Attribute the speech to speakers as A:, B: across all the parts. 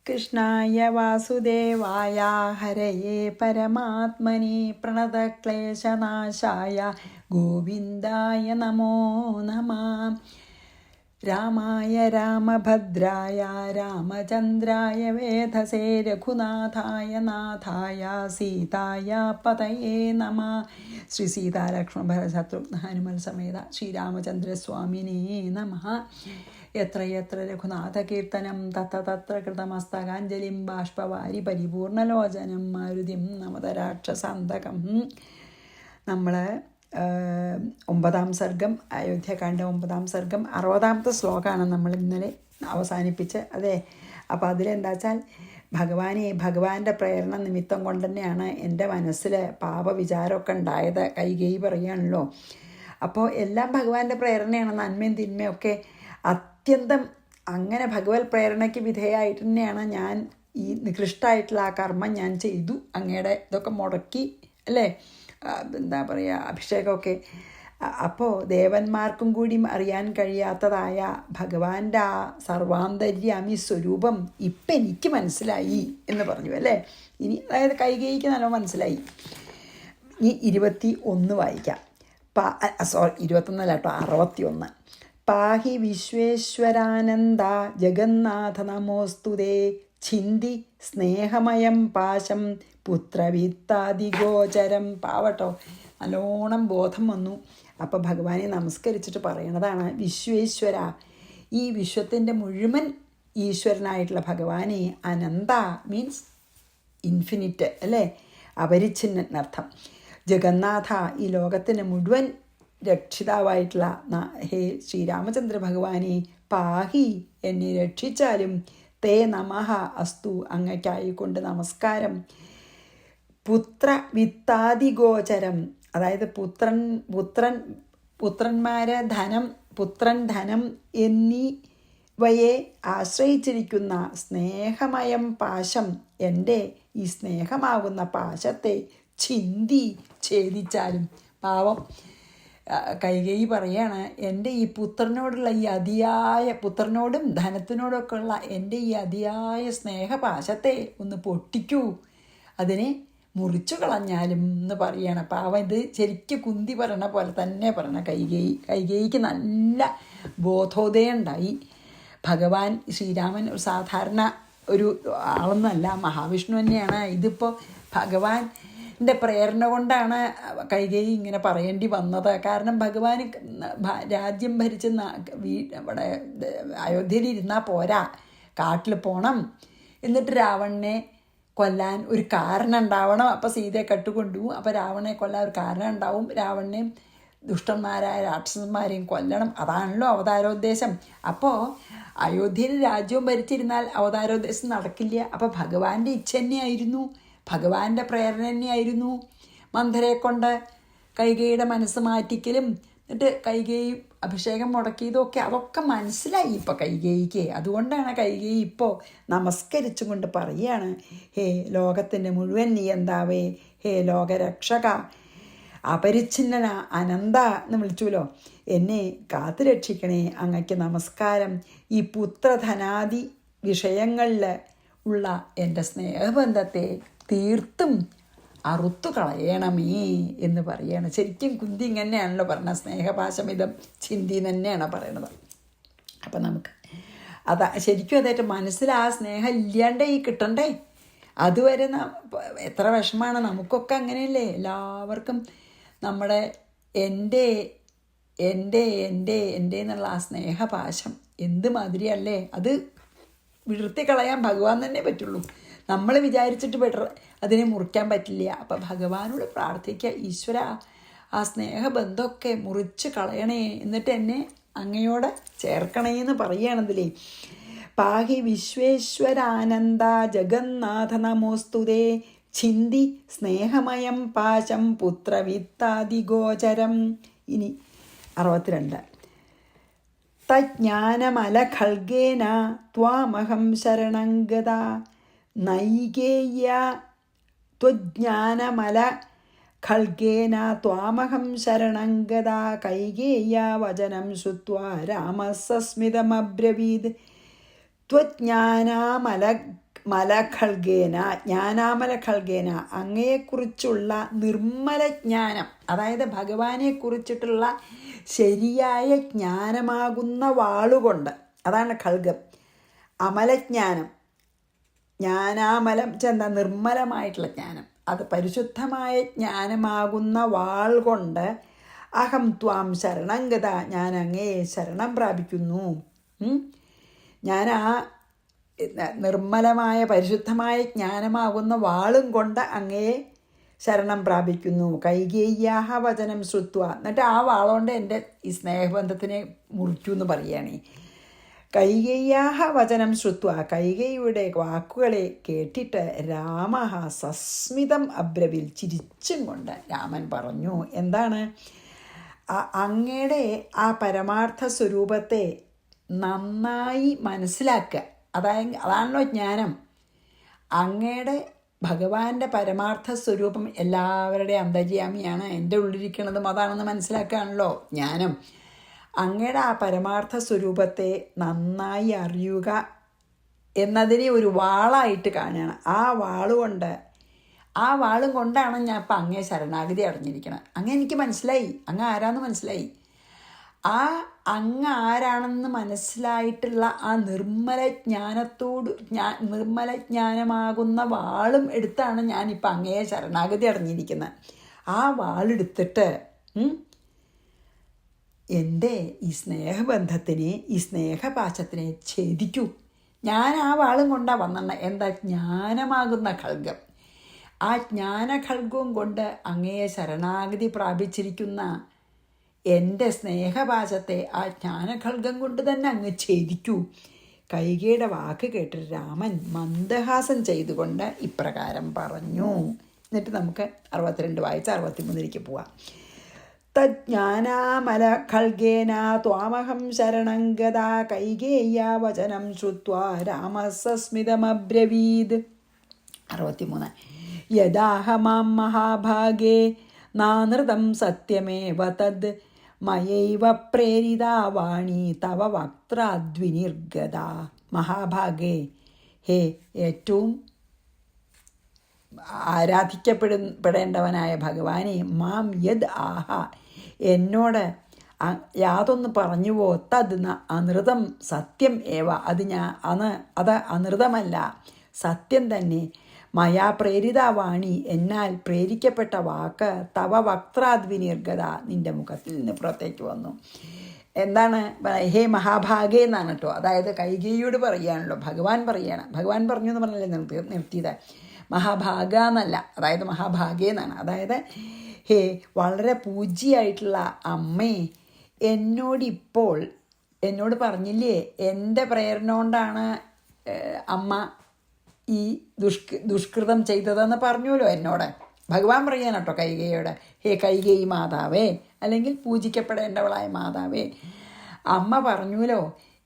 A: കൃഷ്ണായ വാസുദേവായ ഹരയേ പരമാത്മനി പ്രണതക്ലേശനാശായ ഗോവിന്ദായ നമോ നമഃ. രാമായ രാമഭദ്രായ രാമചന്ദ്രായ വേധസേ രഘുനാഥായ നാഥായ സീതായ പതയേ നമഃ. ശ്രീ സീതാലക്ഷ്മണ ഭരത ശത്രുഘ്ന ഹനുമൽ സമേത ശ്രീരാമചന്ദ്രസ്വാമിനേ നമഃ. എത്ര എത്ര രഘുനാഥകീർത്തനം തത്ര തത്ര കൃതമസ്തകാഞ്ജലിം ബാഷ്പവാരി പരിപൂർണലോചനം മാരുതിം നമതരാക്ഷസാന്തകം. നമ്മൾ 9-ാം സർഗം, അയോധ്യകാണ്ഡ 9-ാം സർഗം 60-ാമത്തെ ശ്ലോകമാണ് നമ്മൾ ഇന്നലെ അവസാനിപ്പിച്ച്. അതെ, അപ്പോൾ അതിലെന്താ വെച്ചാൽ ഭഗവാന്റെ പ്രേരണ നിമിത്തം കൊണ്ട് തന്നെയാണ് എൻ്റെ മനസ്സിൽ പാപവിചാരമൊക്കെ ഉണ്ടായത്. കൈകേയി പറയുകയാണല്ലോ. അപ്പോൾ എല്ലാം ഭഗവാന്റെ പ്രേരണയാണ്. നന്മയും തിന്മയൊക്കെ അത്യന്തം അങ്ങനെ ഭഗവത് പ്രേരണയ്ക്ക് വിധേയമായിട്ട് തന്നെയാണ് ഞാൻ ഈ നികൃഷ്ടമായിട്ടുള്ള ആ കർമ്മം ഞാൻ ചെയ്തു. അങ്ങയുടെ ഇതൊക്കെ മുടക്കി അല്ലേ, എന്താ പറയുക, അഭിഷേകമൊക്കെ. അപ്പോൾ ദേവന്മാർക്കും കൂടി അറിയാൻ കഴിയാത്തതായ ഭഗവാന്റെ ആ സർവാന്തര്യാമി സ്വരൂപം ഇപ്പം എനിക്ക് മനസ്സിലായി എന്ന് പറഞ്ഞു അല്ലേ. ഇനി അതായത് കൈകേയിക്ക് നല്ല മനസ്സിലായി. ഇനി 21 വായിക്കാം. 21 കേട്ടോ, 61. പാഹി വിശ്വേശ്വരാനന്ദ ജഗന്നാഥ നമോസ്തുതേ ഛിന്തി സ്നേഹമയം പാശം പുത്രവിത്താദിഗോചരം. പാവട്ടോ, നല്ലോണം ബോധം വന്നു. അപ്പോൾ ഭഗവാനെ നമസ്കരിച്ചിട്ട് പറയണതാണ്, വിശ്വേശ്വര, ഈ വിശ്വത്തിൻ്റെ മുഴുവൻ ഈശ്വരനായിട്ടുള്ള ഭഗവാനെ, അനന്ത മീൻസ് ഇൻഫിനിറ്റ് അല്ലേ, അപരിച്ഛിന്നർത്ഥം. ജഗന്നാഥ, ഈ ലോകത്തിന് മുഴുവൻ രക്ഷിതാവായിട്ടുള്ള ഹേ ശ്രീരാമചന്ദ്ര ഭഗവാനെ, പാഹി, എന്നെ രക്ഷിച്ചാലും, തേ നമഃ അസ്തു, അങ്ങയ്ക്കായിക്കൊണ്ട് നമസ്കാരം. പുത്ര വിത്താദിഗോചരം, അതായത് പുത്രന്മാരെ പുത്രൻ ധനം എന്നിവയെ ആശ്രയിച്ചിരിക്കുന്ന സ്നേഹമയം പാശം, എൻ്റെ ഈ സ്നേഹമാകുന്ന പാശത്തെ ചിന്തി ഛേദിച്ചാലും. പാവം കൈകേയി പറയാണ്, എൻ്റെ ഈ പുത്രനോടുള്ള ഈ പുത്രനോടും ധനത്തിനോടൊക്കെ ഉള്ള എൻ്റെ ഈ അതിയായ സ്നേഹപാശത്തെ ഒന്ന് പൊട്ടിക്കൂ, അതിനെ മുറിച്ചു കളഞ്ഞാലും എന്ന് പറയണം. പാവം ഇത് ശരിക്കും കുന്തി പറയണ പോലെ തന്നെ പറയണ കൈകേയിക്ക് നല്ല ബോധോദയം ഉണ്ടായി. ഭഗവാൻ ശ്രീരാമൻ ഒരു സാധാരണ ഒരു ആളൊന്നുമല്ല, മഹാവിഷ്ണു തന്നെയാണ്. ഇതിപ്പോൾ ഭഗവാൻ്റെ പ്രേരണ കൊണ്ടാണ് കൈകേയി ഇങ്ങനെ പറയേണ്ടി വന്നത്. കാരണം ഭഗവാൻ രാജ്യം ഭരിച്ച് ഇവിടെ അയോധ്യയിൽ ഇരുന്നാൽ പോരാ, കാട്ടിൽ പോകണം, എന്നിട്ട് രാവണനെ കൊല്ലാൻ ഒരു കാരണം ഉണ്ടാവണം. അപ്പോൾ സീതയെ കട്ടുകൊണ്ടുപോകും, അപ്പോൾ രാവണനെ കൊല്ലാൻ ഒരു കാരണം ഉണ്ടാവും, രാവണനെയും ദുഷ്ടന്മാരായ രാക്ഷസന്മാരെയും കൊല്ലണം. അതാണല്ലോ അവതാരോദ്ദേശം. അപ്പോൾ അയോധ്യയിൽ രാജ്യവും ഭരിച്ചിരുന്നാൽ അവതാരോദ്ദേശം നടക്കില്ല. അപ്പോൾ ഭഗവാന്റെ ഇച്ഛ തന്നെയായിരുന്നു, ഭഗവാന്റെ പ്രേരണ തന്നെയായിരുന്നു മന്ധരയെ കൊണ്ട് കൈകേയിയുടെ മനസ്സ് മാറ്റിക്കലും എന്നിട്ട് കൈകേയി അഭിഷേകം മുടക്കിയതൊക്കെ. അതൊക്കെ മനസ്സിലായി ഇപ്പോൾ കൈകേയിക്ക്. അതുകൊണ്ടാണ് കൈകേയി ഇപ്പോൾ നമസ്കരിച്ചും കൊണ്ട് പറയുകയാണ്, ഹേ ലോകത്തിൻ്റെ മുഴുവൻ നിയന്താവേ, ഹേ ലോകരക്ഷക, അപരിച്ഛിന്നന അനന്ത എന്ന് വിളിച്ചുവല്ലോ, എന്നെ കാത്തു രക്ഷിക്കണേ, അങ്ങയ്ക്ക് നമസ്കാരം. ഈ പുത്രധനാദി വിഷയങ്ങളിൽ ഉള്ള എൻ്റെ സ്നേഹബന്ധത്തെ തീർത്തും അറുത്തു കളയണമേ എന്ന് പറയാണ്. ശരിക്കും കുന്തി ഇങ്ങനെയാണല്ലോ പറഞ്ഞ, സ്നേഹപാശമിതം ചിന്തി തന്നെയാണ് പറയണത്. അപ്പം നമുക്ക് ശരിക്കും അതായിട്ട് മനസ്സിൽ ആ സ്നേഹം ഇല്ലാണ്ടേ ഈ കിട്ടണ്ടേ, അതുവരെ എത്ര വിഷമാണ്. നമുക്കൊക്കെ അങ്ങനെയല്ലേ, എല്ലാവർക്കും നമ്മുടെ എൻ്റെ എൻ്റെ എൻ്റെ എൻ്റെ എന്നുള്ള ആ സ്നേഹപാശം എന്ത് മാതിരിയല്ലേ, അത് വിടർത്തി കളയാൻ ഭഗവാൻ തന്നെ പറ്റുള്ളൂ. നമ്മൾ വിചാരിച്ചിട്ട് അതിനെ മുറിക്കാൻ പറ്റില്ല. അപ്പം ഭഗവാനോട് പ്രാർത്ഥിക്കുക, ഈശ്വര, ആ സ്നേഹബന്ധമൊക്കെ മുറിച്ച് കളയണേ, എന്നിട്ട് എന്നെ അങ്ങയോട് ചേർക്കണേ എന്ന് പറയുകയാണെന്നില്ലേ. പാഹി വിശ്വേശ്വരാനന്ദ ജഗന്നാഥ നമോസ്തുതേ ഛിന്തി സ്നേഹമയം പാശം പുത്രവിത്താദിഗോചരം. ഇനി 62. തജ്ഞാനമല ഖൽഗേന ത്വാമഹം ശരണം ഗതാ നൈകേയ ത്വജ്ഞാനമല ഖൽഗേന ത്വാമഹം ശരണം ഗതാ കൈകേയ വചനം ശ്രുത്വാ രാമ സസ്മിതമബ്രവീത്. ത്വജ്ഞാനമല മലഖൽഗേന ജ്ഞാനാമലഖൽഗേന അങ്ങയെക്കുറിച്ചുള്ള നിർമ്മല ജ്ഞാനം, അതായത് ഭഗവാനെക്കുറിച്ചിട്ടുള്ള ശരിയായ ജ്ഞാനമാകുന്ന വാളുകൊണ്ട്, അതാണ് ഖൽഗം. അമലജ്ഞാനം, ജ്ഞാനാമലം ചെന്ന നിർമ്മലമായിട്ടുള്ള ജ്ഞാനം, അത് പരിശുദ്ധമായ ജ്ഞാനമാകുന്ന വാൾ കൊണ്ട് അഹം ത്വാം ശരണംഗത, ഞാൻ അങ്ങയെ ശരണം പ്രാപിക്കുന്നു. ഞാൻ ആ നിർമ്മലമായ പരിശുദ്ധമായ ജ്ഞാനമാകുന്ന വാളും കൊണ്ട് അങ്ങയെ ശരണം പ്രാപിക്കുന്നു. കൈകേയ്യാഹ വചനം ശ്രുത്വ, എന്നിട്ട് ആ വാളുകൊണ്ട് എൻ്റെ ഈ സ്നേഹബന്ധത്തിനെ മുറിക്കൂ എന്ന് പറയുകയാണ്. കൈകേയ്യാഹ വചനം ശ്രുത്വ, കൈകേയിയുടെ വാക്കുകളെ കേട്ടിട്ട് രാമ സസ്മിതം അബ്രവിൽ, ചിരിച്ചും കൊണ്ട് രാമൻ പറഞ്ഞു. എന്താണ്? അങ്ങയുടെ ആ പരമാർത്ഥ സ്വരൂപത്തെ നന്നായി മനസ്സിലാക്കുക, അതാണല്ലോ ജ്ഞാനം. അങ്ങയുടെ ഭഗവാന്റെ പരമാർത്ഥ സ്വരൂപം എല്ലാവരുടെയും അന്തര്യാമിയാണ്, എൻ്റെ ഉള്ളിരിക്കണതും അതാണെന്ന് മനസ്സിലാക്കുകയാണല്ലോ ജ്ഞാനം. അങ്ങയുടെ ആ പരമാർത്ഥ സ്വരൂപത്തെ നന്നായി അറിയുക എന്നതിനെ ഒരു വാളായിട്ട് കാണുകയാണ്. ആ വാളും കൊണ്ടാണ് ഞാൻ ഇപ്പം അങ്ങേ ശരണാഗതി അടഞ്ഞിരിക്കണം. അങ്ങ് എനിക്ക് മനസ്സിലായി, അങ്ങ് ആരാന്ന് മനസ്സിലായി. ആ അങ്ങ് ആരാണെന്ന് മനസ്സിലായിട്ടുള്ള ആ നിർമ്മല ജ്ഞാനമാകുന്ന വാളും എടുത്താണ് ഞാനിപ്പോൾ അങ്ങയെ ശരണാഗതി അടഞ്ഞിരിക്കുന്നത്. ആ വാളെടുത്തിട്ട് എൻ്റെ ഈ സ്നേഹബന്ധത്തിനെ, ഈ സ്നേഹപാശത്തിനെ ഛേദിക്കൂ. ഞാൻ ആ വാളും കൊണ്ടാണ് വന്നെണ്ണ. എന്താ? ജ്ഞാനമാകുന്ന ഖൽഗം. ആ ജ്ഞാനഖൽഗവും കൊണ്ട് അങ്ങയെ ശരണാഗതി പ്രാപിച്ചിരിക്കുന്ന എൻ്റെ സ്നേഹപാശത്തെ ആ ജ്ഞാനഖൽഗം കൊണ്ട് തന്നെ അങ്ങ് ഛേദിക്കൂ. കൈകേയുടെ വാക്ക് കേട്ട് രാമൻ മന്ദഹാസം ചെയ്തുകൊണ്ട് ഇപ്രകാരം പറഞ്ഞു. എന്നിട്ട് നമുക്ക് 62 വായിച്ച് 63 പോവാം. തജ്ഞാനാമല ഖൽഗേന ത്വാമഹം ശരണം ഗതാ കൈകേയ്യ വചനം ശ്രുത്വാ രാമസസ്മിതമബ്രവീത്. 63 യദാഹമാം മഹാഭാഗേ നാനൃതം സത്യമേവ തദ് മയൈവ പ്രേരിതാ വാണി തവ വക്ത്രാദ്വിനിർഗത. മഹാഭാഗേ, ഹേ ഏറ്റവും ആരാധിക്കപ്പെടേണ്ടവനായ ഭഗവാനെ, മാം യദ് ആഹ എന്നോട് യാതൊന്ന് പറഞ്ഞുവോ, തത് അനൃതം സത്യം ഏവ അത് അനൃതമല്ല, സത്യം തന്നെ. മയാ പ്രേരിത വാണി എന്നാൽ പ്രേരിക്കപ്പെട്ട വാക്ക് തവ വക്ത്രാദ്വിനിർഗത നിൻ്റെ മുഖത്തിൽ നിന്ന് പുറത്തേക്ക് വന്നു. എന്താണ്? ഹേ മഹാഭാഗേ എന്നാണ് കേട്ടോ. അതായത് കൈകേയിയോട് പറയുകയാണല്ലോ, ഭഗവാൻ പറയുകയാണ്. ഭഗവാൻ പറഞ്ഞു എന്ന് പറഞ്ഞല്ലേ നിർത്തിയത്, മഹാഭാഗ എന്നല്ല, അതായത് മഹാഭാഗേ എന്നാണ്. അതായത് ഹേ വളരെ പൂജ്യമായിട്ടുള്ള അമ്മേ, എന്നോട് പറഞ്ഞില്ലേ എൻ്റെ പ്രേരണ കൊണ്ടാണ് അമ്മ ഈ ദുഷ്കൃതം ചെയ്തതെന്ന് പറഞ്ഞുല്ലോ എന്നോട്. ഭഗവാൻ പറയാൻ കേട്ടോ കൈകേയിയോട്, ഹേ കൈകേയി മാതാവേ, അല്ലെങ്കിൽ പൂജിക്കപ്പെടേണ്ടവളായ മാതാവേ, അമ്മ പറഞ്ഞുല്ലോ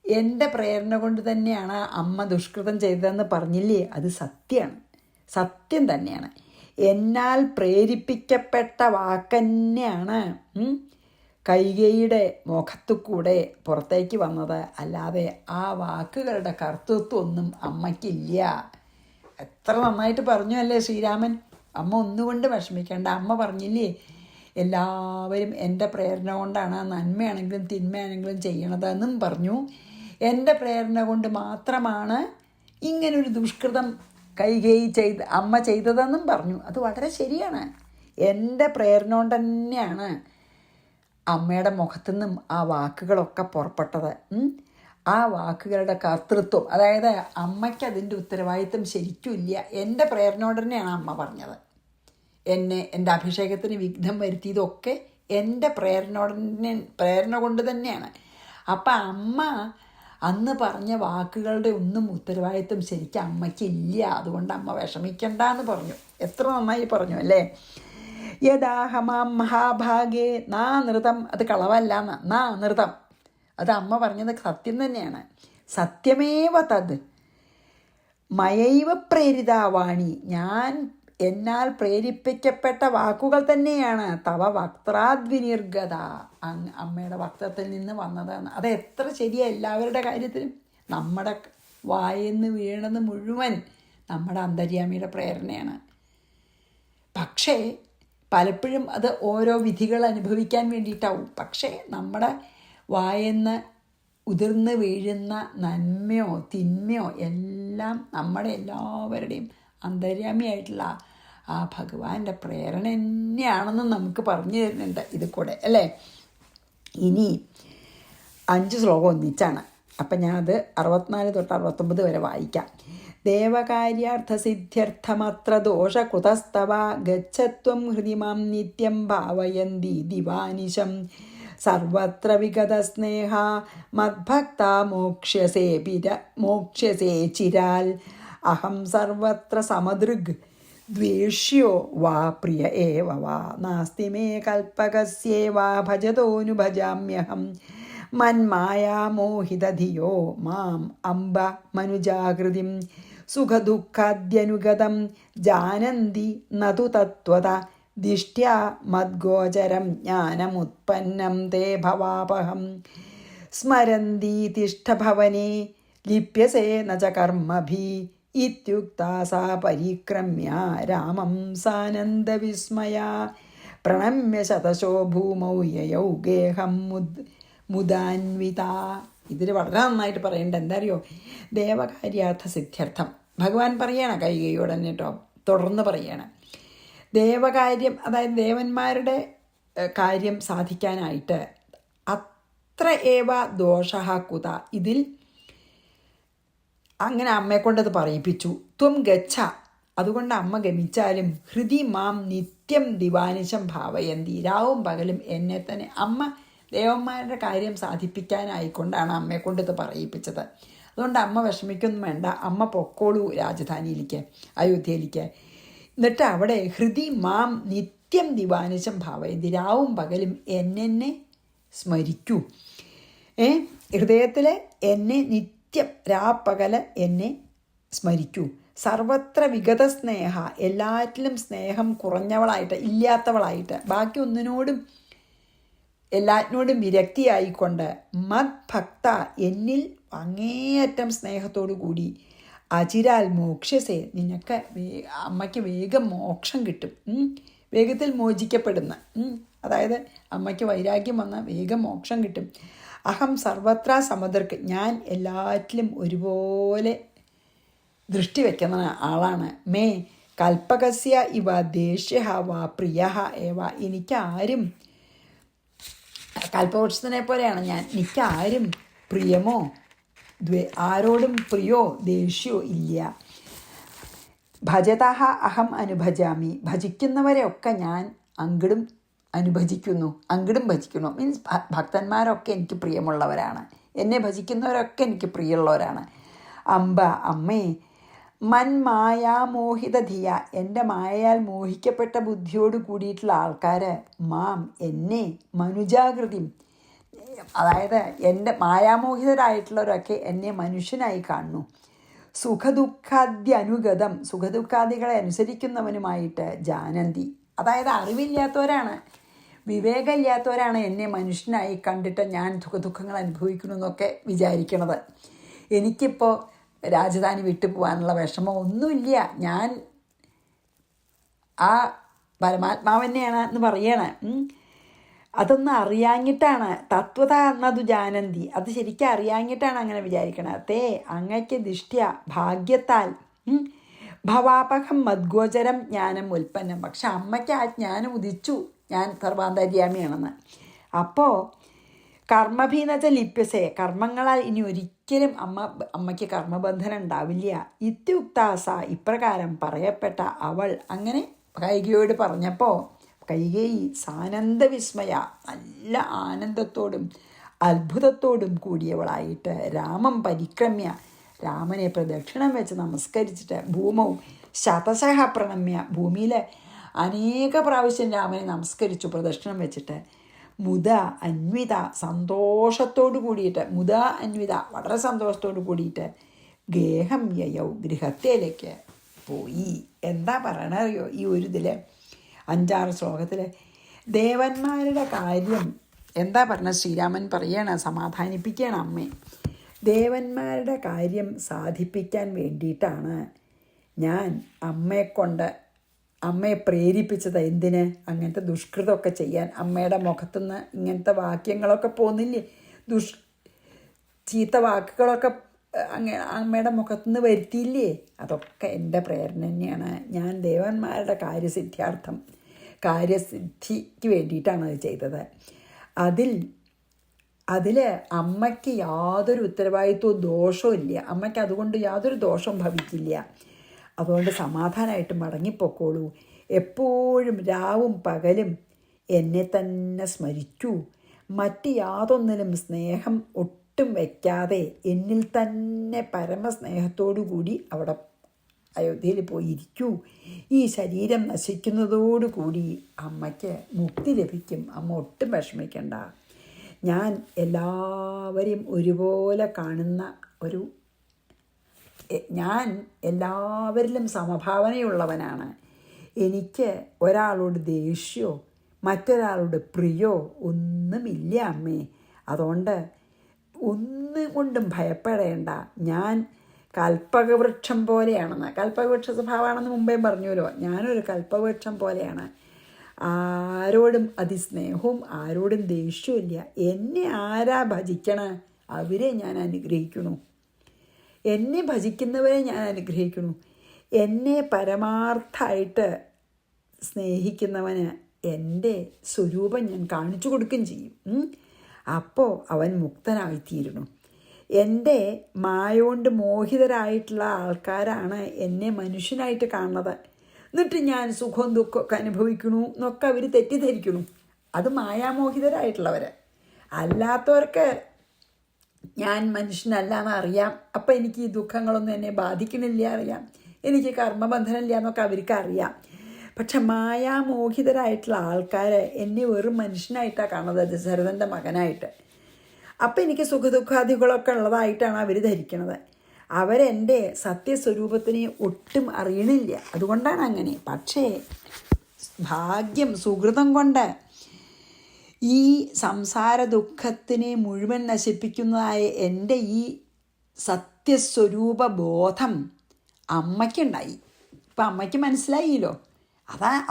A: എൻ്റെ പ്രേരണ കൊണ്ട് തന്നെയാണ് അമ്മ ദുഷ്കൃതം ചെയ്തതെന്ന് പറഞ്ഞില്ലേ, അത് സത്യമാണ്, സത്യം തന്നെയാണ്. എന്നാൽ പ്രേരിപ്പിക്കപ്പെട്ട വാക്കന്നെയാണ് കൈകേയിയുടെ മുഖത്തു കൂടെ പുറത്തേക്ക് വന്നത്, അല്ലാതെ ആ വാക്കുകളുടെ കർത്തൃത്വമൊന്നും അമ്മയ്ക്കില്ല. എത്ര നന്നായിട്ട് പറഞ്ഞു അല്ലേ ശ്രീരാമൻ. അമ്മ ഒന്നുകൊണ്ട് വിഷമിക്കേണ്ട. അമ്മ പറഞ്ഞില്ലേ എല്ലാവരും എൻ്റെ പ്രേരണ കൊണ്ടാണ് നന്മയാണെങ്കിലും തിന്മയാണെങ്കിലും ചെയ്യണതെന്നും പറഞ്ഞു. എൻ്റെ പ്രേരണ കൊണ്ട് മാത്രമാണ് ഇങ്ങനൊരു ദുഷ്കൃതം അമ്മ ചെയ്തതെന്നും പറഞ്ഞു. അത് വളരെ ശരിയാണ്. എൻ്റെ പ്രേരണ കൊണ്ട് തന്നെയാണ് അമ്മയുടെ മുഖത്തുനിന്നും ആ വാക്കുകളൊക്കെ പുറപ്പെട്ടത്. ആ വാക്കുകളുടെ കർത്തൃത്വം, അതായത് അമ്മയ്ക്ക് അതിൻ്റെ ഉത്തരവാദിത്വം ശരിക്കുമില്ല. എൻ്റെ പ്രേരണ കൊണ്ട് തന്നെയാണ് അമ്മ പറഞ്ഞത്. എൻ്റെ അഭിഷേകത്തിന് വിഘ്നം വരുത്തിയതൊക്കെ എൻ്റെ പ്രേരണ കൊണ്ട് തന്നെയാണ്. അപ്പം അമ്മ അന്ന് പറഞ്ഞ വാക്കുകളുടെ ഒന്നും ഉത്തരവാദിത്വം ശരിക്കും അമ്മയ്ക്കില്ല. അതുകൊണ്ട് അമ്മ വിഷമിക്കണ്ടെന്ന് പറഞ്ഞു. എത്ര നന്നായി പറഞ്ഞു അല്ലേ. യദാഹമാം മഹാഭാഗേ നാ നൃതം, അത് കളവല്ല, നാ നൃതം, അത് അമ്മ പറഞ്ഞത് സത്യം തന്നെയാണ്. സത്യമേവ തത് മയൈവ പ്രേരിതാവാണി, എന്നാൽ പ്രേരിപ്പിക്കപ്പെട്ട വാക്കുകൾ തന്നെയാണ് തവ വക്ത്രാദ്വിനിർഗത, അമ്മയുടെ വക്തത്തിൽ നിന്ന് വന്നതാണ്. അത് എത്ര ശരിയാണ് എല്ലാവരുടെ കാര്യത്തിലും. നമ്മുടെ വായെന്ന് വീണത് മുഴുവൻ നമ്മുടെ അന്തര്യാമിയുടെ പ്രേരണയാണ്. പക്ഷേ പലപ്പോഴും അത് ഓരോ വിധികൾ അനുഭവിക്കാൻ വേണ്ടിയിട്ടാവും. പക്ഷേ നമ്മുടെ വായെന്ന് ഉതിർന്ന് വീഴുന്ന നന്മയോ തിന്മയോ എല്ലാം നമ്മുടെ എല്ലാവരുടെയും അന്തര്യാമിയായിട്ടുള്ള ആ ഭഗവാന്റെ പ്രേരണ തന്നെയാണെന്ന് നമുക്ക് പറഞ്ഞു തരുന്നുണ്ട് ഇത് കൂടെ, അല്ലേ? ഇനി 5 ശ്ലോകം ഒന്നിച്ചാണ്. അപ്പം ഞാൻ അത് 64 തൊട്ട് 69 വരെ വായിക്കാം. ദേവകാര്യാർത്ഥസിദ്ധ്യർത്ഥമത്ര ദോഷകൃതസ്തവ ഗച്ഛത്വം ഹൃദിമാം നിത്യം ഭാവയന്തി ദിവാനിശം സർവത്ര വിഗതസ്നേഹ മദ്ഭക്ത മോക്ഷ്യസേ ചിരാൽ അഹം സർവത്ര സമദൃഗ് ദ്വേഷ്യോ വാ പ്രിയ ഏവ വാ നാസ്തി മേ കൽപ്പകസ്യേവാ ഭജതോനുഭജാമ്യഹം മന്മായാമോഹിതധിയോ മാം അംബ മനുജാകൃതിം സുഖദുഃഖാദ്യനുഗതം ജാനന്തി നതു തത്വത ദിഷ്ട്യാ മദ്ഗോചരം ജ്ഞാനമുത്പന്നം തേ ഭവാപഹം സ്മരന്തി തിഷ്ഠഭവനെ ലിപ്യസേ ന ച കർമ്മഭി ഇത്യുക്താ സാ പരിക്രമ്യ രാമം സാനന്ദവിസ്മയാ പ്രണമ്യ ശതശോ ഭൂമൗ യയൗ ഗേഹം മുദാൻവിത. ഇതിൽ വളരെ നന്നായിട്ട് പറയേണ്ടത് എന്താ അറിയോ? ദേവകാര്യാർത്ഥ സിദ്ധ്യർത്ഥം ഭഗവാൻ പറയണം കൈകയോട് തന്നെ കേട്ടോ. തുടർന്ന് പറയണം ദേവകാര്യം, അതായത് ദേവന്മാരുടെ കാര്യം സാധിക്കാനായിട്ട് അത്ര ഏവ ദോഷഃ കുത, ഇതിൽ അങ്ങനെ അമ്മയെക്കൊണ്ടത് പറയിപ്പിച്ചു. ത്വം ഗച്ഛ, അതുകൊണ്ട് അമ്മ ഗമിച്ചാലും ഹൃദി മാം നിത്യം ദിവാനിശം ഭാവയന്തി, രാവും പകലും എന്നെ തന്നെ. അമ്മ ദേവന്മാരുടെ കാര്യം സാധിപ്പിക്കാനായിക്കൊണ്ടാണ് അമ്മയെക്കൊണ്ട് ഇത് പറയിപ്പിച്ചത്. അതുകൊണ്ട് അമ്മ വിഷമിക്കൊന്നും വേണ്ട, അമ്മ പൊക്കോളൂ രാജധാനിയിലേക്ക്, അയോധ്യയിലേക്ക്. എന്നിട്ട് അവിടെ ഹൃദി മാം നിത്യം ദിവാനിശം ഭാവയന്തി, രാവും പകലും എന്നെ സ്മരിക്കൂ. ഹൃദയത്തിൽ എന്നെ നിത്യം രാപ്പകല് എന്നെ സ്മരിക്കൂ. സർവത്ര വിഗത സ്നേഹ, എല്ലാറ്റിലും സ്നേഹം കുറഞ്ഞവളായിട്ട്, ഇല്ലാത്തവളായിട്ട്, ബാക്കി ഒന്നിനോടും എല്ലാറ്റിനോടും വിരക്തിയായിക്കൊണ്ട് മദ്ഭക്ത, എന്നിൽ അങ്ങേയറ്റം സ്നേഹത്തോടു കൂടി അചിരാൽ മോക്ഷ്യസേ, നിനക്ക് അമ്മയ്ക്ക് വേഗം മോക്ഷം കിട്ടും, വേഗത്തിൽ മോചിക്കപ്പെടുന്ന, അതായത് അമ്മയ്ക്ക് വൈരാഗ്യം വന്ന വേഗം മോക്ഷം കിട്ടും. അഹം സർവത്ര സമദൃക്, ഞാൻ എല്ലാറ്റിലും ഒരുപോലെ ദൃഷ്ടി വയ്ക്കുന്ന ആളാണ്. മേ കൽപ്പകസ്യ ഇവ ദേഷ്യ വാ പ്രിയ ഏവ, എനിക്കാരും കൽപ്പവൃക്ഷത്തിനെ പോലെയാണ് ഞാൻ, എനിക്കാരും പ്രിയമോ ആരോടും പ്രിയോ ദേഷ്യോ ഇല്ല. ഭജതഃ അഹം അനുഭജാമി, ഭജിക്കുന്നവരെയൊക്കെ ഞാൻ അങ്ങടും അനുഭജിക്കുന്നു, അങ്ങടും ഭജിക്കുന്നു. മീൻസ് ഭക്തന്മാരൊക്കെ എനിക്ക് പ്രിയമുള്ളവരാണ്, എന്നെ ഭജിക്കുന്നവരൊക്കെ എനിക്ക് പ്രിയമുള്ളവരാണ്. അമ്പ, അമ്മേ, മന്മായാമോഹിത ധിയ, എൻ്റെ മായയാൽ മോഹിക്കപ്പെട്ട ബുദ്ധിയോട് കൂടിയിട്ടുള്ള ആൾക്കാർ മാം, എന്നെ മനുജാകൃതി, അതായത് എൻ്റെ മായാമോഹിതരായിട്ടുള്ളവരൊക്കെ എന്നെ മനുഷ്യനായി കാണുന്നു. സുഖദുഃഖാദ്യനുഗതം, സുഖദുഃഖാദികളെ അനുസരിക്കുന്നവനുമായിട്ട് ജാനന്തി, അതായത് അറിവില്ലാത്തവരാണ്, വിവേകമില്ലാത്തവരാണ് എന്നെ മനുഷ്യനായി കണ്ടിട്ട് ഞാൻ സുഖദുഃഖങ്ങൾ അനുഭവിക്കുന്നു എന്നൊക്കെ വിചാരിക്കണത്. എനിക്കിപ്പോൾ രാജധാനി വിട്ടു പോകാനുള്ള വിഷമം ഒന്നുമില്ല, ഞാൻ ആ പരമാത്മാവന്നെയാണ് എന്ന് പറയണേ. അതൊന്നും അറിയാഞ്ഞിട്ടാണ്, തത്വത എന്നതു ജാനന്തി, അത് ശരിക്കും അറിയാഞ്ഞിട്ടാണ് അങ്ങനെ വിചാരിക്കണത്. തേ അങ്ങയ്ക്ക് ദിഷ്ട്യ, ഭാഗ്യത്താൽ ഭവാപകം മദ്ഗോചരം ജ്ഞാനം ഉൽപ്പന്നം, പക്ഷെ അമ്മയ്ക്ക് ആ ജ്ഞാനം ഉദിച്ചു, ഞാൻ സർവാന്തര്യാമിയാണെന്ന്. അപ്പോൾ കർമ്മഭീനച്ച ലിപ്യസേ, കർമ്മങ്ങളാൽ ഇനി ഒരിക്കലും അമ്മയ്ക്ക് കർമ്മബന്ധനം ഉണ്ടാവില്ല. ഇത്യുക്താസ, ഇപ്രകാരം പറയപ്പെട്ട അവൾ അങ്ങനെ കൈകയോട് പറഞ്ഞപ്പോൾ കൈകേയി സാനന്ദവിസ്മയ, നല്ല ആനന്ദത്തോടും അത്ഭുതത്തോടും കൂടിയവളായിട്ട് രാമം പരിക്രമ്യ, രാമനെ പ്രദക്ഷിണം വെച്ച് നമസ്കരിച്ചിട്ട് ഭൂമവും ശതശഃ പ്രണമ്യ, ഭൂമിയിൽ അനേക പ്രാവശ്യം രാമനെ നമസ്കരിച്ചു പ്രദക്ഷിണം വെച്ചിട്ട് മുദ അന്വിത, സന്തോഷത്തോടു കൂടിയിട്ട്, മുദ അന്വിത, വളരെ സന്തോഷത്തോടു കൂടിയിട്ട് ഗേഹം യയൗ, ഗൃഹത്തിലേക്ക് പോയി. എന്താ പറയണറിയോ ഈ ഒരു ഇതിൽ 5-6 ശ്ലോകത്തിൽ? ദേവന്മാരുടെ കാര്യം എന്താ പറഞ്ഞത്? ശ്രീരാമൻ പറയണം, സമാധാനിപ്പിക്കണം അമ്മേ. ദേവന്മാരുടെ കാര്യം സാധിപ്പിക്കാൻ വേണ്ടിയിട്ടാണ് ഞാൻ അമ്മയെ പ്രേരിപ്പിച്ചത് എന്തിന്? അങ്ങനത്തെ ദുഷ്കൃതമൊക്കെ ചെയ്യാൻ. അമ്മയുടെ മുഖത്തുനിന്ന് ഇങ്ങനത്തെ വാക്യങ്ങളൊക്കെ പോകുന്നില്ലേ, ചീത്ത വാക്കുകളൊക്കെ അമ്മയുടെ മുഖത്തുനിന്ന് വരുത്തിയില്ലേ? അതൊക്കെ എൻ്റെ പ്രേരണ തന്നെയാണ്. ഞാൻ ദേവന്മാരുടെ കാര്യസിദ്ധിക്ക് വേണ്ടിയിട്ടാണ് അത് ചെയ്തത്. അതിൽ അമ്മയ്ക്ക് യാതൊരു ഉത്തരവാദിത്വവും ദോഷവും ഇല്ല. അമ്മയ്ക്ക് അതുകൊണ്ട് യാതൊരു ദോഷവും ഭവിക്കില്ല. അതുകൊണ്ട് സമാധാനമായിട്ട് മടങ്ങിപ്പോക്കോളൂ. എപ്പോഴും രാവും പകലും എന്നെ തന്നെ സ്മരിക്കൂ. മറ്റ് യാതൊന്നിലും സ്നേഹം ഒട്ടും വയ്ക്കാതെ എന്നിൽ തന്നെ പരമസ്നേഹത്തോടു കൂടി അവിടെ അയോധ്യയിൽ പോയിരിക്കൂ. ഈ ശരീരം നശിക്കുന്നതോടുകൂടി അമ്മയ്ക്ക് മുക്തി ലഭിക്കും. അമ്മ ഒട്ടും വിഷമിക്കണ്ട. ഞാൻ എല്ലാവരെയും ഒരുപോലെ കാണുന്ന ഞാൻ എല്ലാവരിലും സമഭാവനയുള്ളവനാണ്. എനിക്ക് ഒരാളോട് ദേഷ്യമോ മറ്റൊരാളോട് പ്രിയോ ഒന്നുമില്ല അമ്മേ. അതുകൊണ്ട് ഒന്നും കൊണ്ടും ഭയപ്പെടേണ്ട. ഞാൻ കൽപ്പകവൃക്ഷം പോലെയാണെന്ന്, കൽപ്പകവൃക്ഷ സ്വഭാവമാണെന്ന് മുമ്പേ പറഞ്ഞുവല്ലോ. ഞാനൊരു കൽപ്പവൃക്ഷം പോലെയാണ്. ആരോടും അതിസ്നേഹവും ആരോടും ദേഷ്യവും ഇല്ല. എന്നെ ആരാ ഭജിക്കണ അവരെ ഞാൻ അനുഗ്രഹിക്കണു. എന്നെ ഭജിക്കുന്നവരെ ഞാൻ അനുഗ്രഹിക്കണു. എന്നെ പരമാർത്ഥമായിട്ട് സ്നേഹിക്കുന്നവന് എൻ്റെ സ്വരൂപം ഞാൻ കാണിച്ചു കൊടുക്കുകയും ചെയ്യും. അപ്പോൾ അവൻ മുക്തനായിത്തീരുന്നു. എൻ്റെ മായോണ്ട് മോഹിതരായിട്ടുള്ള ആൾക്കാരാണ് എന്നെ മനുഷ്യനായിട്ട് കാണുന്നത്. എന്നിട്ട് ഞാൻ സുഖവും ദുഃഖമൊക്കെ അനുഭവിക്കണു എന്നൊക്കെ അവർ തെറ്റിദ്ധരിക്കണു. അത് മായാമോഹിതരായിട്ടുള്ളവർ. അല്ലാത്തവർക്ക് ഞാൻ മനുഷ്യനല്ല എന്നറിയാം. അപ്പം എനിക്ക് ഈ ദുഃഖങ്ങളൊന്നും എന്നെ ബാധിക്കണില്ല അറിയാം, എനിക്ക് കർമ്മബന്ധനമില്ല എന്നൊക്കെ അവർക്ക് അറിയാം. പക്ഷെ മായാമോഹിതരായിട്ടുള്ള ആൾക്കാർ എന്നെ വെറും മനുഷ്യനായിട്ടാണ് കാണുന്നത്, ദശരഥൻ്റെ മകനായിട്ട്. അപ്പം എനിക്ക് സുഖദുഃഖാദികളൊക്കെ ഉള്ളതായിട്ടാണ് അവർ ധരിക്കണത്. അവരെൻ്റെ സത്യസ്വരൂപത്തിനെ ഒട്ടും അറിയണില്ല. അതുകൊണ്ടാണ് അങ്ങനെ. പക്ഷേ ഭാഗ്യം, സുഹൃതം കൊണ്ട് ഈ സംസാര ദുഃഖത്തിനെ മുഴുവൻ നശിപ്പിക്കുന്നതായ എൻ്റെ ഈ സത്യസ്വരൂപ ബോധം അമ്മയ്ക്കുണ്ടായി. ഇപ്പം അമ്മയ്ക്ക് മനസ്സിലായില്ലോ.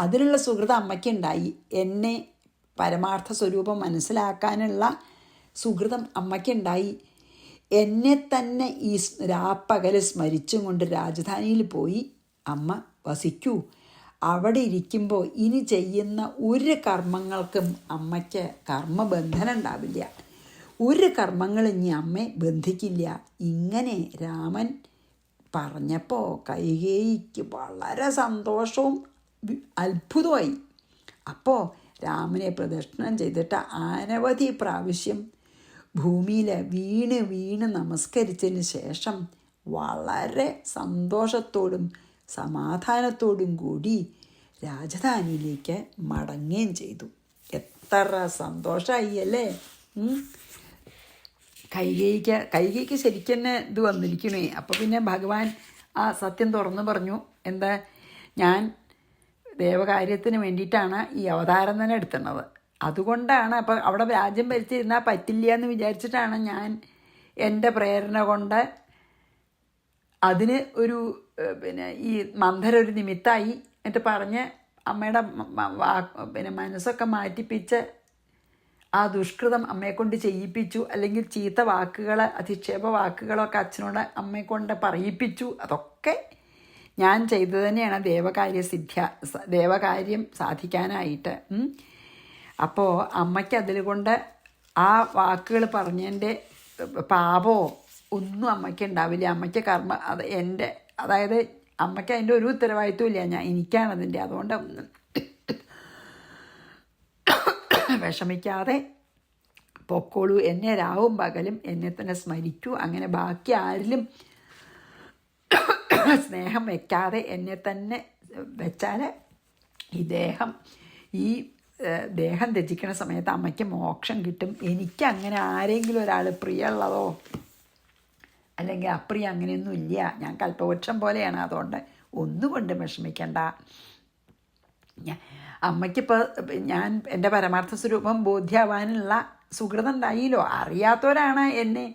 A: അതിനുള്ള സുഹൃതം അമ്മയ്ക്കുണ്ടായി. എന്നെ പരമാർത്ഥ സ്വരൂപം മനസ്സിലാക്കാനുള്ള സുഹൃതം അമ്മയ്ക്കുണ്ടായി. എന്നെ തന്നെ ഈ രാപ്പകൽ സ്മരിച്ചും കൊണ്ട് രാജധാനിയിൽ പോയി അമ്മ വസിക്കൂ. അവിടെ ഇരിക്കുമ്പോൾ ഇനി ചെയ്യുന്ന ഒരു കർമ്മങ്ങൾക്കും അമ്മയ്ക്ക് കർമ്മബന്ധനം ഉണ്ടാവില്ല. ഒരു കർമ്മങ്ങൾ ഇനി അമ്മയെ ബന്ധിക്കില്ല. ഇങ്ങനെ രാമൻ പറഞ്ഞപ്പോൾ കൈകേയിക്ക് വളരെ സന്തോഷവും അത്ഭുതമായി. അപ്പോൾ രാമനെ പ്രദക്ഷിണം ചെയ്തിട്ട് അനവധി പ്രാവശ്യം ഭൂമിയിൽ വീണ് നമസ്കരിച്ചതിന് ശേഷം വളരെ സന്തോഷത്തോടും സമാധാനത്തോടും കൂടി രാജധാനിയിലേക്ക് മടങ്ങുകയും ചെയ്തു. എത്ര സന്തോഷമായി അല്ലേ? കൈകേയിക്ക് ശരിക്കും തന്നെ ഇത് വന്നിരിക്കണേ. അപ്പോൾ പിന്നെ ഭഗവാൻ ആ സത്യം തുറന്നു പറഞ്ഞു. എന്താ, ഞാൻ ദേവകാര്യത്തിന് വേണ്ടിയിട്ടാണ് ഈ അവതാരം തന്നെ എടുത്തുന്നത്. അതുകൊണ്ടാണ്. അപ്പോൾ അവിടെ രാജ്യം ഭരിച്ചിരുന്നാൽ പറ്റില്ല എന്ന് വിചാരിച്ചിട്ടാണ് ഞാൻ എൻ്റെ പ്രേരണ കൊണ്ട് അതിന് ഈ മന്ധര ഒരു നിമിത്തമായി എന്നിട്ട് പറഞ്ഞ് അമ്മയുടെ മനസ്സൊക്കെ മാറ്റിപ്പിച്ച് ആ ദുഷ്കൃതം അമ്മയെക്കൊണ്ട് ചെയ്യിപ്പിച്ചു. അല്ലെങ്കിൽ ചീത്ത വാക്കുകൾ, അധിക്ഷേപ വാക്കുകളൊക്കെ അച്ഛനോട് അമ്മയെക്കൊണ്ട് പറയിപ്പിച്ചു. അതൊക്കെ ഞാൻ ചെയ്തു തന്നെയാണ് ദേവകാര്യം സാധിക്കാനായിട്ട്. അപ്പോൾ അമ്മയ്ക്ക് അതിൽ കൊണ്ട് ആ വാക്കുകൾ പറഞ്ഞതിൻ്റെ പാപമോ ഒന്നും അമ്മയ്ക്ക് ഉണ്ടാവില്ല. അമ്മയ്ക്ക് അതായത് അമ്മയ്ക്ക് അതിൻ്റെ ഒരു ഉത്തരവാദിത്വം ഇല്ല. എനിക്കാണതിൻ്റെ. അതുകൊണ്ട് വിഷമിക്കാതെ പൊക്കോളൂ. എന്നെ രാവും പകലും എന്നെ തന്നെ സ്മരിക്കൂ. അങ്ങനെ ബാക്കി ആരിലും സ്നേഹം വയ്ക്കാതെ എന്നെ തന്നെ വെച്ചാൽ ഈ ദേഹം ത്യജിക്കുന്ന സമയത്ത് അമ്മയ്ക്ക് മോക്ഷം കിട്ടും. എനിക്ക് അങ്ങനെ ആരെങ്കിലും ഒരാൾ പ്രിയമുള്ളതോ അല്ലെങ്കിൽ അപ്രിയ അങ്ങനെയൊന്നും ഇല്ല. ഞാൻ കൽപ്പവൃക്ഷം പോലെയാണ്. അതുകൊണ്ട് ഒന്നുകൊണ്ടും വിഷമിക്കണ്ട. അമ്മയ്ക്കിപ്പോൾ ഞാൻ എൻ്റെ പരമാർത്ഥ സ്വരൂപം ബോധ്യമാവാനുള്ള സുഹൃതം ഉണ്ടായില്ലോ. അറിയാത്തവരാണ് എന്നെ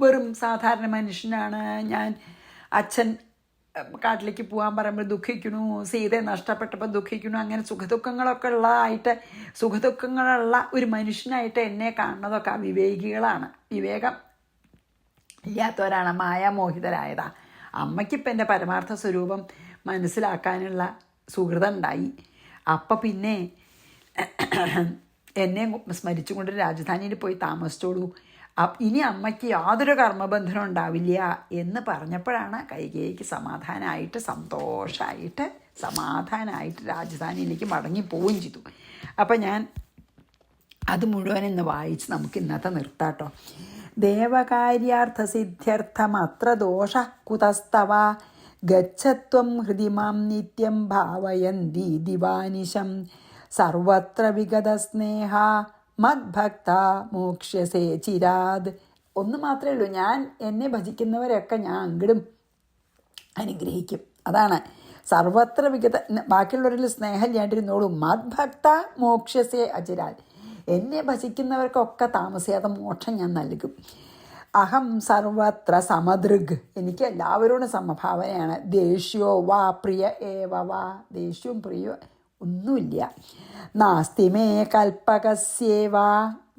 A: വെറും സാധാരണ മനുഷ്യനാണ്, ഞാൻ അച്ഛൻ കാട്ടിലേക്ക് പോകാൻ പറയുമ്പോൾ ദുഃഖിക്കണു, സീതയെ നഷ്ടപ്പെട്ടപ്പോൾ ദുഃഖിക്കണു, അങ്ങനെ സുഖദുഃഖങ്ങളൊക്കെ ഉള്ളതായിട്ട് സുഖദുഃഖങ്ങളുള്ള ഒരു മനുഷ്യനായിട്ട് എന്നെ കാണുന്നതൊക്കെ വിവേകികളാണ്. വിവേകം ഇല്ലാത്തവരാണ് മായാമോഹിതരായതാ. അമ്മയ്ക്കിപ്പോൾ എൻ്റെ പരമാർത്ഥ സ്വരൂപം മനസ്സിലാക്കാനുള്ള സുഹൃതം ഉണ്ടായി. അപ്പം പിന്നെ എന്നെ സ്മരിച്ചുകൊണ്ട് രാജധാനിയിൽ പോയി താമസിച്ചോളൂ, ഇനി അമ്മയ്ക്ക് യാതൊരു കർമ്മബന്ധനം ഉണ്ടാവില്ല എന്ന് പറഞ്ഞപ്പോഴാണ് കൈകേയിക്ക് സമാധാനമായിട്ട് സമാധാനമായിട്ട് രാജധാനിയിലേക്ക് മടങ്ങിപ്പോവുകയും ചെയ്തു. അപ്പം ഞാൻ അത് മുഴുവൻ ഇന്ന് വായിച്ച് നമുക്ക് ഇന്നത്തെ നിർത്താട്ടോ. ദേവകാര്യാർത്ഥസിദ്ധ്യർത്ഥമത്ര ദോഷ കുതസ്തവ ഗച്ഛത്വം ഹൃദിമാം നിത്യം ഭാവയന്തി ദിവാനിശം സർവത്ര വിഗതസ്നേഹ മദ്ഭക്ത മോക്ഷ്യസേ ചിരാത്. ഒന്ന് മാത്രമേ ഉള്ളൂ, ഞാൻ എന്നെ ഭജിക്കുന്നവരൊക്കെ ഞാൻ അങ്ങടും അനുഗ്രഹിക്കും. അതാണ് സർവത്ര വിഗത. ബാക്കിയുള്ളവരിൽ സ്നേഹം ഇല്ലാണ്ടിരുന്നോളൂ. മദ്ഭക്ത മോക്ഷ്യസേ അചിരാത്. എന്നെ ഭജിക്കുന്നവർക്കൊക്കെ താമസിയാതെ മോക്ഷം ഞാൻ നൽകും. അഹം സർവത്ര സമദൃഗ്. എനിക്ക് എല്ലാവരോടും സമഭാവനയാണ്. ദേഷ്യോ വാ പ്രിയ ഏവ വാ. ദേഷ്യവും പ്രിയ ഒന്നുമില്ല. നാസ്തിമേ കൽപ്പകസ്യേവ.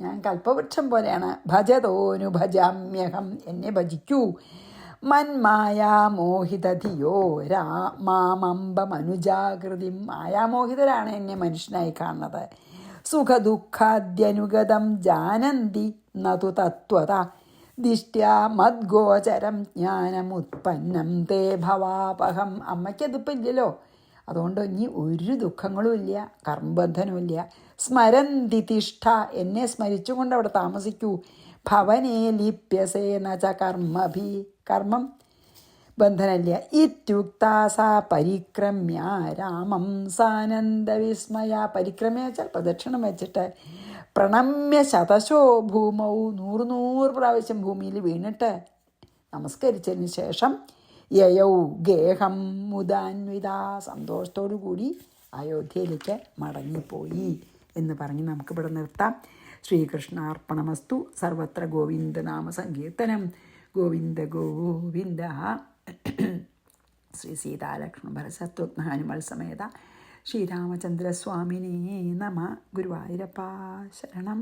A: ഞാൻ കൽപ്പവൃക്ഷം പോലെയാണ്. ഭജതോനു ഭജാമ്യഹം. എന്നെ ഭജിക്കൂ. മന്മായാമോഹിതധിയോ മാമംബമനുജാകൃതി. മായാമോഹിതരാണ് എന്നെ മനുഷ്യനായി കാണുന്നത്. സുഖദുഃഖാദ്യനുഗതം ജാനന്തി നതു തത്വത ദിഷ്ട്യാ മദ്ഗോചരം ജ്ഞാനമുത്പന്നം തേ ഭവാപഹം. അമ്മയ്ക്കതിപ്പോൾ ഇല്ലല്ലോ, അതുകൊണ്ട് ഇനി ഒരു ദുഃഖങ്ങളും ഇല്ല, കർമ്മബന്ധനവും ഇല്ല. സ്മരന്തി തിഷ്ഠ. എന്നെ സ്മരിച്ചുകൊണ്ട് അവിടെ താമസിക്കൂ. ഭവനേ ലിപ്യസേന ച കർമ്മഭി. കർമ്മം ബന്ധനമില്ല. ഇത്യുക്താസ പരിക്രമ്യ രാമം സാനന്ദവിസ്മയ. പരിക്രമ്യ വെച്ചാൽ പ്രദക്ഷിണം വെച്ചിട്ട് പ്രണമ്യ ശതശോ ഭൂമൗ. 100 പ്രാവശ്യം ഭൂമിയിൽ വീണിട്ട് നമസ്കരിച്ചതിന് ശേഷം യയൗ ഗേഹം മുദാന്വിത. സന്തോഷത്തോടു കൂടി അയോധ്യയിലേക്ക് മടങ്ങിപ്പോയി എന്ന് പറഞ്ഞ് നമുക്കിവിടെ നിർത്താം. ശ്രീകൃഷ്ണാർപ്പണമസ്തു. സർവത്ര ഗോവിന്ദനാമ സങ്കീർത്തനം. ഗോവിന്ദ ഗോവിന്ദ. ശ്രീ സീതാലക്ഷ്മണ ഭരതശത്രുഘ്ന ഹനുമൽ സമേത ശ്രീരാമചന്ദ്രസ്വാമിനേ നമ. ഗുരുവായൂരപ്പ ശരണം.